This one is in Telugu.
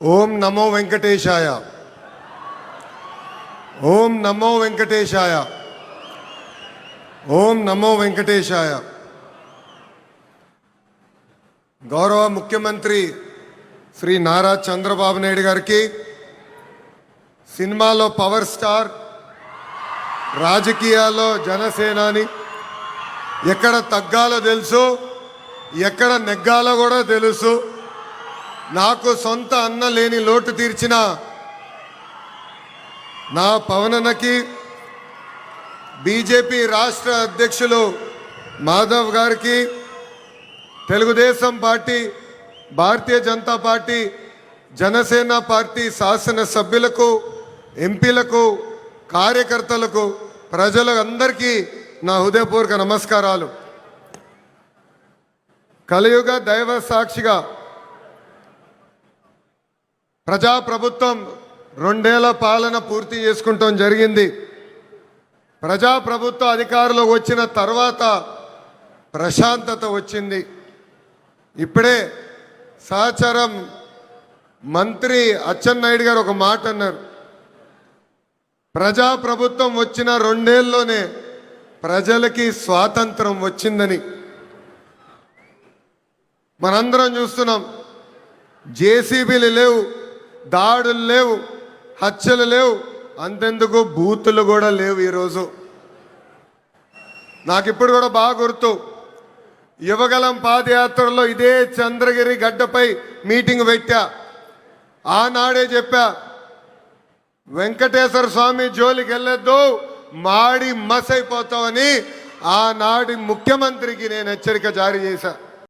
ఓం నమో వెంకటేశాయ. ఓం నమో వెంకటేశాయ. ఓం నమో వెంకటేశాయ. గౌరవ ముఖ్యమంత్రి శ్రీ నారా చంద్రబాబు నాయుడు గారికి, సినిమాలో పవర్ స్టార్, రాజకీయాల్లో జనసేనాని, ఎక్కడ తగ్గాలో తెలుసు, ఎక్కడ నెగ్గాలో కూడా తెలుసు. నాకు సొంత అన్న లేని లోటు తీర్చిన నా పవనన్నకి, బీజేపీ రాష్ట్ర అధ్యక్షులు మాధవ్ గారికి, Telugu Desam party, Bharatiya Janata party, Janasena party శాసనసభ్యులకు, ఎంపీలకు, కార్యకర్తలకు, ప్రజలందరికీ నా హృదయపూర్వక నమస్కారాలు. కలియుగ దైవ సాక్షిగా ప్రజాప్రభుత్వం 2 ఏళ్ల పాలన పూర్తి చేసుకుంటాం జరిగింది. ప్రజాప్రభుత్వ అధికారులు వచ్చిన తర్వాత ప్రశాంతత వచ్చింది. ఇప్పుడే సహచరం మంత్రి అచ్చెన్నాయుడు గారు ఒక మాట అన్నారు. ప్రజాప్రభుత్వం వచ్చిన 2 ఏళ్లలోనే ప్రజలకి స్వాతంత్రం వచ్చిందని. మనందరం చూస్తున్నాం. జేసీబీలు లేవు, దాడులు లేవు, హత్యలు లేవు, అంతెందుకు బూతులు కూడా లేవు. ఈరోజు నాకు ఇప్పుడు కూడా బాగా గుర్తు, యువగలం పాదయాత్రలో ఇదే చంద్రగిరి గడ్డపై మీటింగ్ పెట్టా. ఆనాడే చెప్పా, వెంకటేశ్వర స్వామి జోలికి వెళ్ళొద్దు, మాడి మసైపోతామని ఆనాడి ముఖ్యమంత్రికి నేను హెచ్చరిక జారీ చేశా.